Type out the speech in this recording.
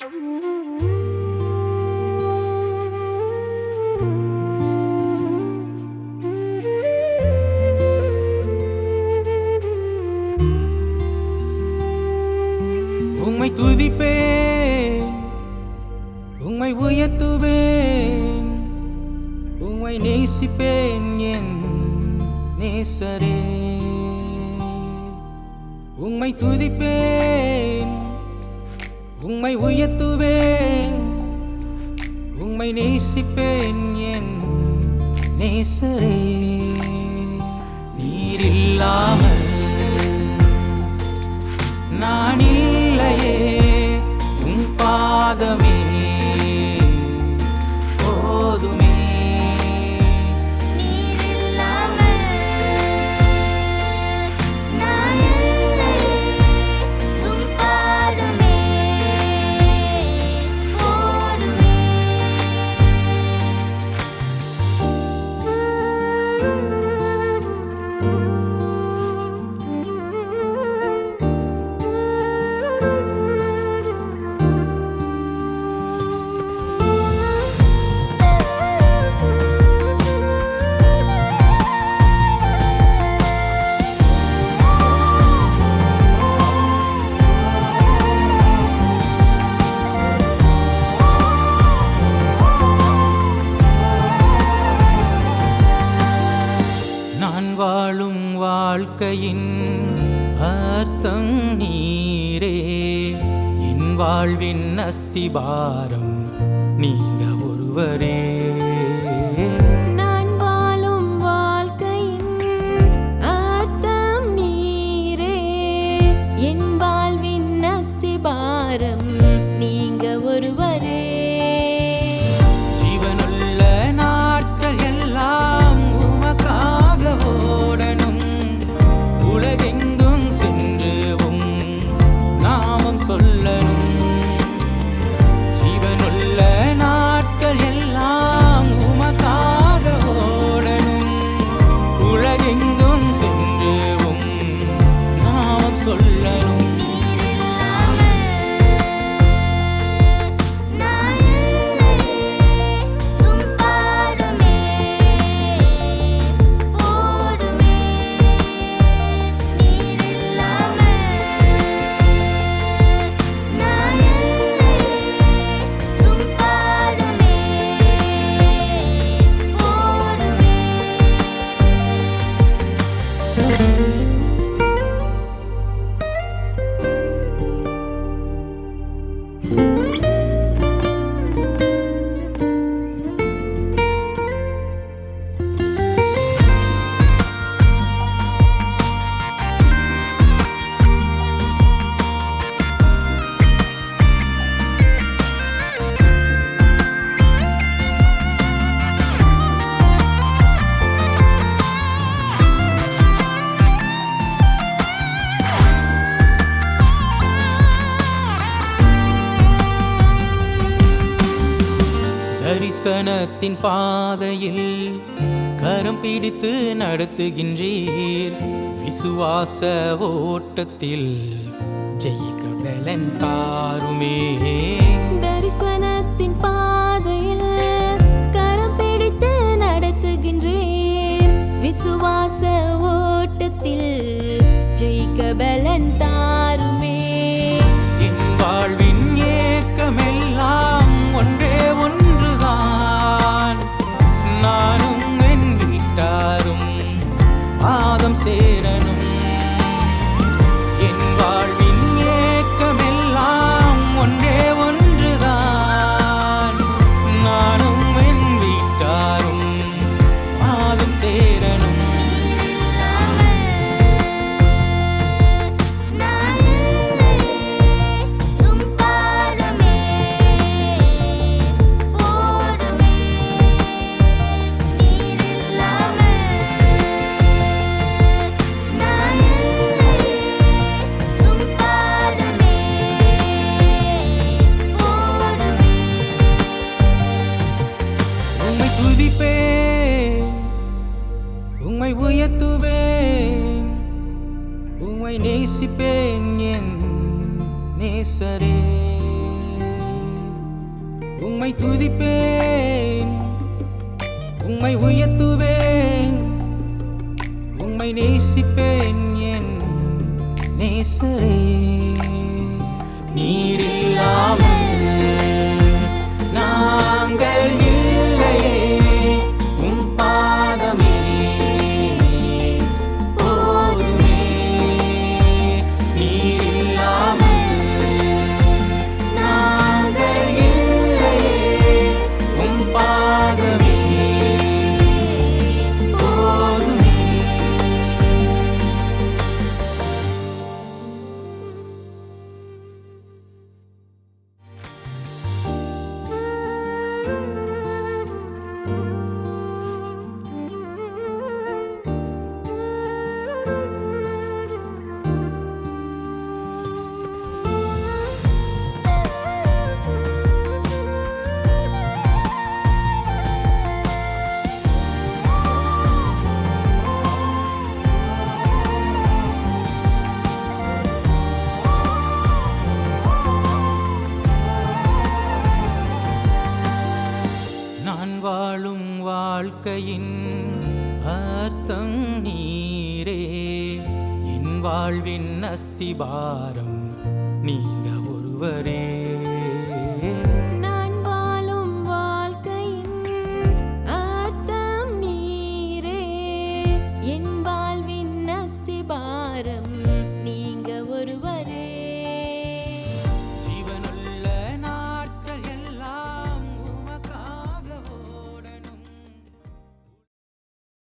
உம்மை துதிப்பேன், உம்மை உயர்த்துவேன், உம்மை நேசிப்பேன் என் நேசரே. உம்மை துதிப்பேன், உம்மை உயர்த்துவேன், உம்மை நேசிப்பேன் என் நேசரே. நீர் இல்லாமல் நான் இல்லையே, உம் பாதமே போதுமே. நீர் இல்லாமல் நான் இல்லையே, உம் பாதமே போதுமே. நான் வாழும் வாழ்க்கையின் அர்த்தம் நீரே, என் வாழ்வின் அஸ்திபாரம் நீங்க ஒருவரே. நான் வாழும் வாழ்க்கையின் அர்த்தம் நீரே, என் வாழ்வின் அஸ்திபாரம் நீங்க ஒருவரே. ஜீவனுள்ள நாட்கள் எல்லாம் உமக்காக ஓடணும், உலகெங்கும் சென்று உம் நாமம் சொல்லணும். ஜீவனுள்ள நாட்கள் எல்லாம் உமக்காக ஓடணும், உலகெங்கும் சென்று உம் நாமம் சொல்லணும். நீர் இல்லாமல் நான் இல்லையே, உம் பாதமே போதுமே. நீர் இல்லாமல் நான் இல்லையே, உம் பாதமே போதுமே. தரிசனத்தின் பாதையில் கரம் பிடித்து நடத்துகின்றீர், விசுவாச ஓட்டத்தில் ஜெயிக்க பலன் தாருமே. தரிசனத்தின் பாதையில் கரம் பிடித்து நடத்துகின்றீர், விசுவாச ஓட்டத்தில் ஜெயிக்க பலன் தாருமே. என் வாழ்வின் ஏக்கமெல்லாம் ஒன்றே ஒன்றுதான், நானும் என் வீட்டாரும் பாதம் சேரணும். என் வாழ்வின் ஏக்கமெல்லாம் ஒன்றே ஒன்றுதான், நானும் என் வீட்டாரும் பாதம் சேரணும். நான் இல்லையே, உம் பாதமே போதுமே. நீர் இல்லாமல் நான் இல்லையே, உம் பாதமே போதுமே. உம்மை துதிப்பேன், உம்மை உயர்த்துவேன், உம்மை நேசிப்பேன் என் நேசரே. உம்மை துதிப்பேன், உம்மை உயர்த்துவேன், உம்மை நேசிப்பேன் என் நேசரே. நீரில்லாமல் நாங்கள் இல்லையே, உம் பாதமே போதுமே. நீரில்லாமல் நாங்கள் இல்லையே, உம் பாதமே போதுமே. நான் வாழும் வாழ்க்கையின் அர்த்தம் நீரே, என் வாழ்வின் அஸ்திபாரம் நீங்க ஒருவரே.